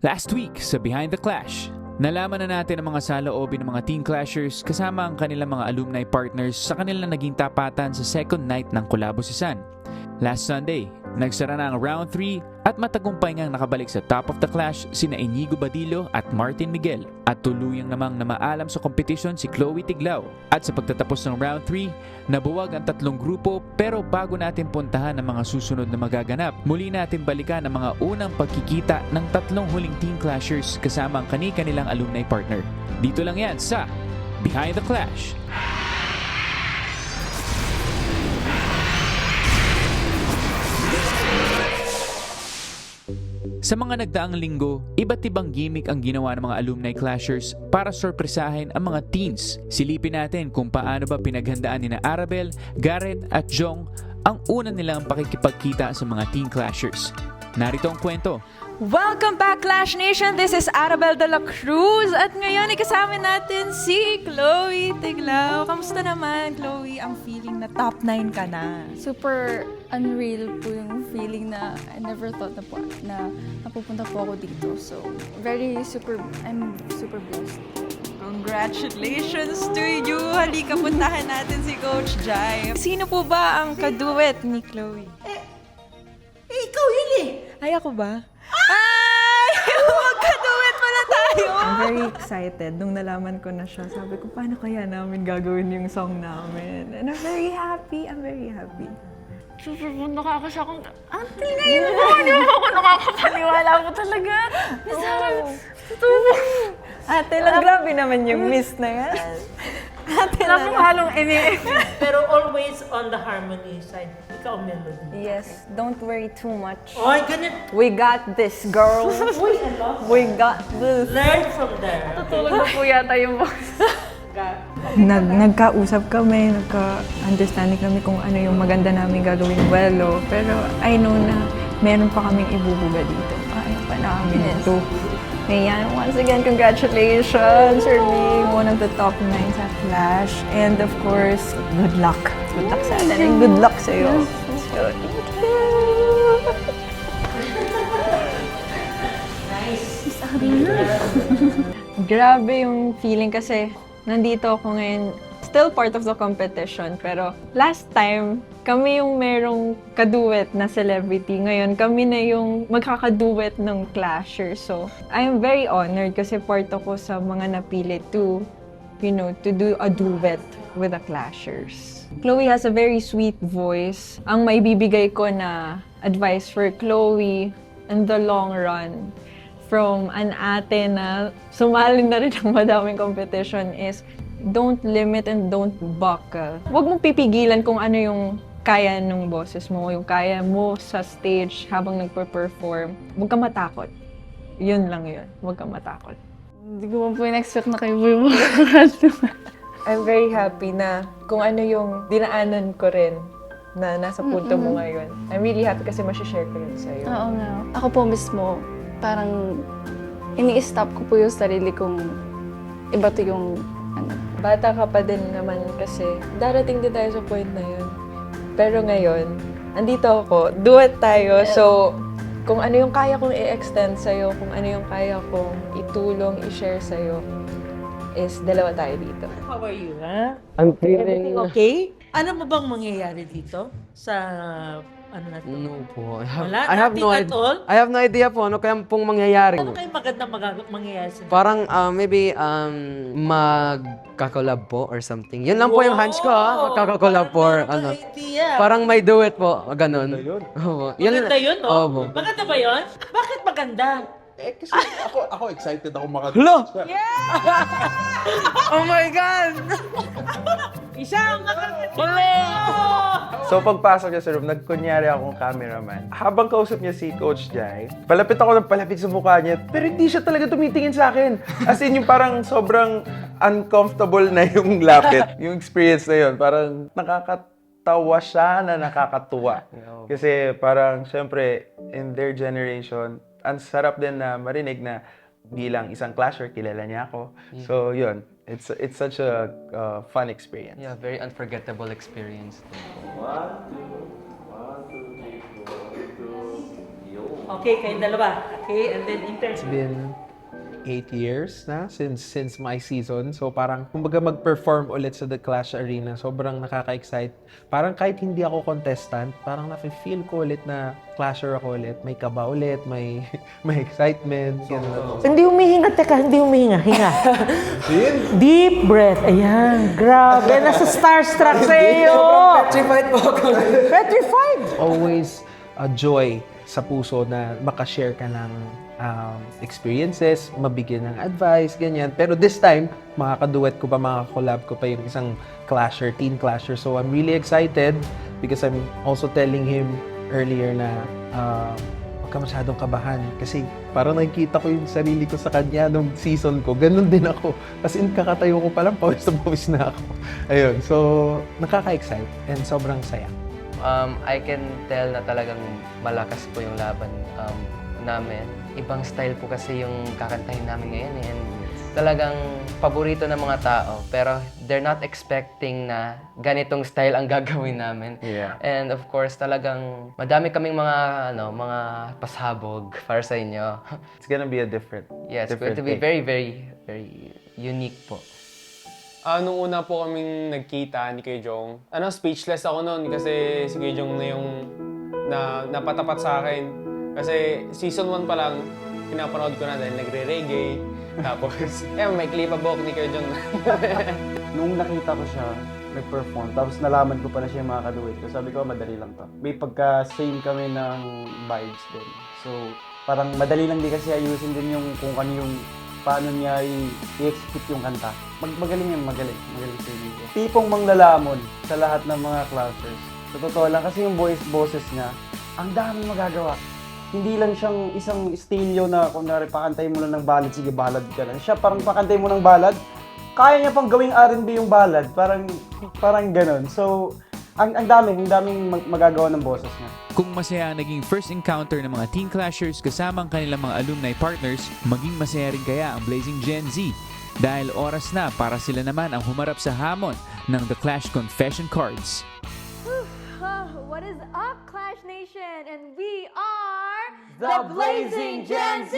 Last week sa Behind the Clash, nalaman na natin ang mga saloobin ng mga Teen Clashers kasama ang kanilang mga alumni partners sa kanilang naging tapatan sa second night ng Kulabosisan. Last Sunday, nagsara na ang round 3 at matagumpay ngang nakabalik sa top of the clash sina Inigo Badillo at Martin Miguel at tuluyang namang namaalam sa competition si Chloe Tiglao. At sa pagtatapos ng round 3, nabuwag ang tatlong grupo pero bago natin puntahan ang mga susunod na magaganap, muli natin balikan ang mga unang pagkikita ng tatlong huling Teen Clashers kasama ang kani-kanilang alumni partner. Dito lang yan sa Behind the Clash. Sa mga nagdaang linggo, iba't ibang gimmick ang ginawa ng mga alumni clashers para sorpresahin ang mga teens. Silipin natin kung paano ba pinaghandaan ni Arabel, Garrett at Jong ang una nilang pakikipagkita sa mga teen clashers. Narito ang kwento. Welcome back, Clash Nation! This is Arabel de la Cruz at ngayon ikasama natin si Chloe Tiglao. Kamusta naman, Chloe? Ang feeling na top 9 ka na. Super unreal po yung feeling na I never thought na napupunta po ako dito. So, I'm super blessed. Congratulations to you! Halika, puntahan natin si Coach Jai. Sino po ba ang kaduet ni Chloe? Ikaw yun eh! Ay, ako ba? Ay! Magkaduet pala tayo! I'm very excited nung nalaman ko na siya. Sabi ko, paano kaya namin gagawin yung song namin? And I'm very happy. Super po nakakasya akong, Auntie, ngayon po, hindi mo ako nakakapaniwala po talaga. Miss Sarah, totoo po. Ate lang, grabe naman yung miss na yan. Ate Wala pong lang. halong Pero always on the harmony side. Ikaw melody. Yes, don't worry too much. Oy, ganun. We got this, girl. Uy, I love We got this. Learn from there. Tutulog na po yata yung box. Nagkausap kami, nagka-understanding kami kung ano yung maganda namin gagawin duelo. Pero I know na meron pa kaming ibubuga dito. Kaya pa namin ito. Ayan, once again, congratulations for being one of the top 9 sa Clash. And of course, good luck. Good luck sa atin and good luck sa'yo. So, thank you. Grabe yung feeling kasi nandito ako ngayon, still part of the competition. Pero last time, kami yung merong kaduet na celebrity. Ngayon, kami na yung magkakaduet ng Clasher. So, I am very honored kasi part ako sa mga napili to do a duet with the Clashers. Chloe has a very sweet voice. Ang maibibigay ko na advice for Chloe in the long run from an ate na sumali na rin ng madaming competition is don't limit and don't buckle. Huwag mong pipigilan kung ano yung kaya ng boses mo, yung kaya mo sa stage habang nagpe-perform. Huwag ka matakot. Yun lang yun. Huwag ka matakot. Hindi ko po in-expect na kayo po yung I'm very happy na kung ano yung dinaanan ko rin na nasa punto mo ngayon. I'm really happy kasi masishare ko yun sa'yo. Oo nga. Ako po mismo, parang ini-stop ko po yung sarili kong iba to yung Bata ka pa din naman kasi darating din tayo sa point na yun. Pero ngayon, andito ako, duet tayo. So, kung ano yung kaya kong i-extend sa'yo, kung ano yung kaya kong itulong, i-share sa'yo, is dalawa tayo dito. How are you, ha? I'm Everything feeling... okay? Ano mo bang mangyayari dito? Sa ano na to? No po. Wala? I have no Nothing at all? I have no idea po ano kaya pong mangyayari. Ano kayo maganda mangyayari sa Parang maybe magkakolab po or something. Yun lang po yung hunch ko ha. Magkakakolab po or Parang ano. meron kang idea. Parang may duet po. Ganun. Opo. Maganda yun, no? Opo. Maganda ba yun? Bakit maganda? Kasi ako excited ako Hello! Oh my God! Isang So pagpasok niya sa room, nagkunyari akong cameraman. Habang kausap niya si Coach Jai, palapit ako ng palapit sa mukha niya, pero hindi siya talaga tumitingin sa akin. As in yung parang sobrang uncomfortable na yung lapit. Yung experience na yun, parang nakakatawa siya na nakakatuwa. Kasi parang syempre, in their generation, ang sarap din na marinig na bilang isang clasher, kilala niya ako. So yun, it's such a fun experience. Yeah, very unforgettable experience. Okay, kayong dalawa. Okay, and then in terms It's been 8 years na since my season. So parang kumbaga mag-perform ulit sa The Clash Arena, sobrang nakaka-excite. Parang kahit hindi ako contestant, parang nafe-feel ko ulit na clasher ako ulit. May kaba ulit, may may excitement. Ganun. Hindi humihinga, teka, hindi humihinga. Hinga. Deep breath. Ayan, grabe. Nasa starstruck sa iyo. Petrified po ako. Petrified. Always a joy sa puso na makashare ka ng experiences, mabigyan ng advice, ganyan. Pero this time, makakaduet ko pa, makaka-collab ko pa yung isang clasher, teen clasher. So I'm really excited because I'm also telling him earlier na huwag ka masyadong kabahan. Kasi parang nakikita ko yung sarili ko sa kanya nung season ko. Ganun din ako. As in, kakatayo ko pa lang, pawis na pawis na ako. Ayun. So, nakaka-excite and sobrang saya. I can tell na talagang malakas po yung laban namin. Ibang style po kasi yung kakantahin namin ngayon and talagang paborito ng mga tao. Pero they're not expecting na ganitong style ang gagawin namin. Yeah. And of course, talagang madami kaming mga pasabog para sa inyo. It's gonna be a different Yes, it's going to be take. very, very, very unique po. Nung una po kaming nagkita ni Kuya Jong, speechless ako noon kasi si Kuya Jong na yung napatapat sa akin. Kasi season 1 pa lang, pinapanood ko na dahil nagre-reggae. Tapos, may klipabok ni Kuya Jong. Nung nakita ko siya, nag-perform, tapos nalaman ko pa na siya yung mga kaduet ko, sabi ko, madali lang to. May pagka-same kami ng vibes din. So, parang madali lang din kasi ayusin din yung kung ano yung paano niya i-execute yung kanta. Magaling yan, magaling sa ko. Tipong manglalamon sa lahat ng mga clashers. Sa totoo lang, kasi yung boses niya, ang dami magagawa. Hindi lang siyang isang stilyo na kunwari pakantay mo lang ng ballad, sige ballad ka lang. Siya parang pakantay mo ng ballad, kaya niya pang gawing R&B yung ballad, parang ganun. So, ang daming magagawa ng boses niya. Kung masaya ang naging first encounter ng mga teen clashers kasama ang kanilang mga alumni partners, maging masaya rin kaya ang Blazing Gen Z dahil oras na para sila naman ang humarap sa hamon ng The Clash Confession Cards. What is up, Clash Nation? And we are The Blazing Gen Z!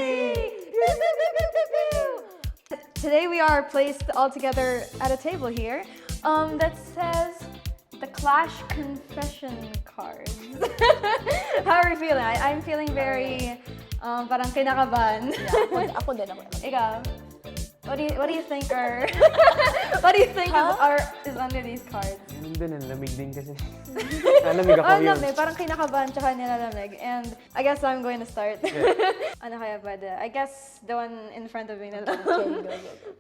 Today we are placed all together at a table here that says The Clash Confession Cards. How are you feeling? I'm feeling very parang kinakabahan. Yeah, ako din. Ikaw, what do you think are is under these cards? Ganun din, lamig din kasi. Lamig ako yun. Lamig, parang kinakabahan tsaka nilalamig. And I guess I'm going to start. Ano kaya ba? I guess the one in front of me na lang.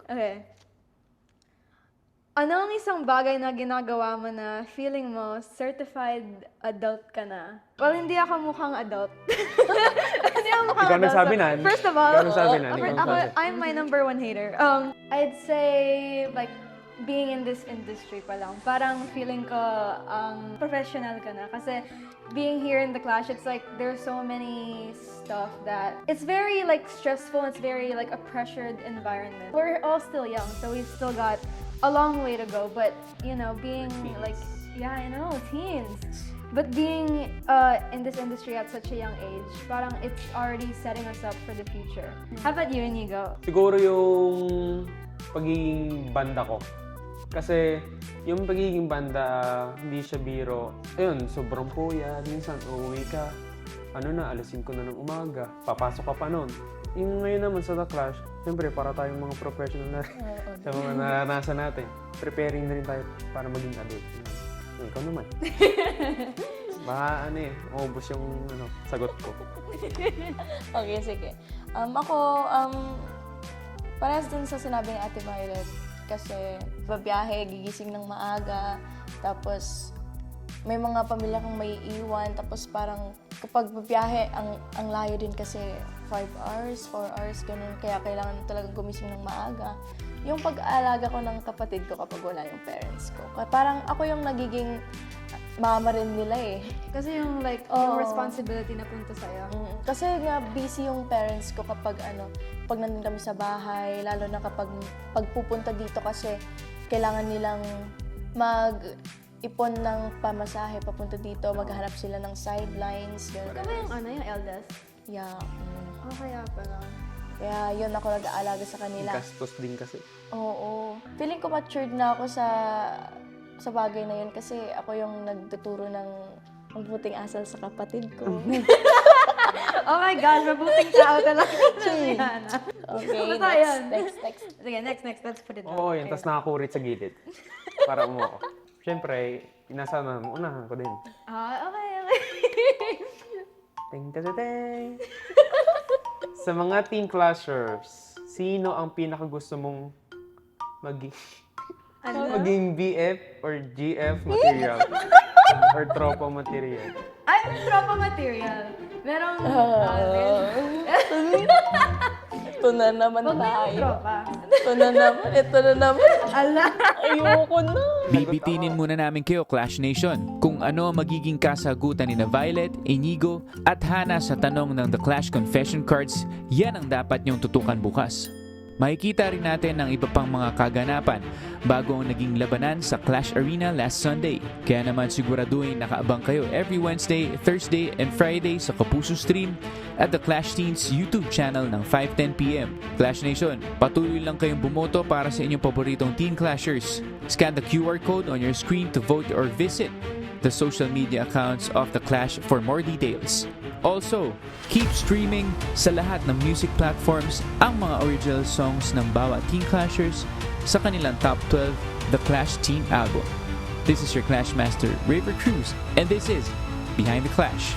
Okay. Ano ang isang bagay na ginagawa mo na feeling mo certified adult ka na? Well, hindi ako mukhang adult. Hindi ako mukhang Ikaw adult. nagsabi So, na. first of all, Ikaw nagsabi na. I'm my number one hater. I'd say, like, being in this industry pa lang, parang feeling ko professional ka na. Kasi being here in The Clash, it's like there's so many stuff that it's very like stressful. It's very like a pressured environment. We're all still young, so we've still got a long way to go. But you know, being like, yeah, I know, teens. But being in this industry at such a young age, parang it's already setting us up for the future. How about you, Inigo? Siguro yung pagiging banda ko. Kasi yung pagiging banda, hindi siya biro. Ayun, sobrang puyat. Minsan, uuwi ka. Alas 5 na ng umaga. Papasok ka pa nun. Yung ngayon naman sa The Clash, siyempre para tayong mga professional na rin. Sa mga naranasan natin. Preparing na rin tayo para maging adult. Ikaw naman. Baka maubos yung sagot ko. Okay, sige. Ako, parehas dun sa sinabi ng Ate Violet. Kasi babiyahe, gigising ng maaga, tapos may mga pamilya kang may iwan, tapos parang kapag babiyahe, ang layo din kasi 5 hours, 4 hours, ganun. Kaya kailangan talagang gumising ng maaga. Yung pag-aalaga ko ng kapatid ko kapag wala yung parents ko. Parang ako yung nagiging mama rin nila eh. Kasi yung like, yung responsibility na punta sa'yo. Kasi nga busy yung parents ko kapag pag nandun kami sa bahay, lalo na kapag pagpupunta dito kasi kailangan nilang mag-ipon ng pamasahe papunta dito, maghanap sila ng sidelines. Ikaw ba yung yung eldest? Yeah. Kaya pala. Kaya yun ako nag-aalaga sa kanila. Gastos din kasi. Oo. Feeling ko matured na ako sa bagay na yun kasi ako yung nagtuturo ng mabuting asal sa kapatid ko. Oh my God, mabuting tao talaga si Hana. Okay, Basta yan. next. Sige, next. Let's put it down. Oo, yun. Tapos nakakurit sa gilid. Para umuo. Siyempre, inasama mo, unahan ko din. Okay. Ting ta ting. Sa mga teen clashers, sino ang pinakagusto mong maging BF or GF material? Or tropa material? Ay, tropa material. Merong... Ito na naman Wag na yung tayo. tropa. Ito na naman. Ala. Ayoko na. Bibitinin muna namin kayo, Clash Nation, kung ano ang magiging kasagutan ni na Violet, Inigo at Hana sa tanong ng The Clash Confession Cards. Yan ang dapat niyong tutukan bukas. Makikita rin natin ang iba pang mga kaganapan bago ang naging labanan sa Clash Arena last Sunday. Kaya naman siguraduhin nakaabang kayo every Wednesday, Thursday, and Friday sa Kapuso Stream at the Clash Teens YouTube channel ng 5:10 PM. Clash Nation, patuloy lang kayong bumoto para sa inyong paboritong Teen Clashers. Scan the QR code on your screen to vote or visit the social media accounts of the Clash for more details. Also, keep streaming sa lahat ng music platforms ang mga original songs ng bawat Teen Clashers sa kanilang Top 12 The Clash Teen Album. This is your Clash Master, Raver Cruz, and this is Behind the Clash.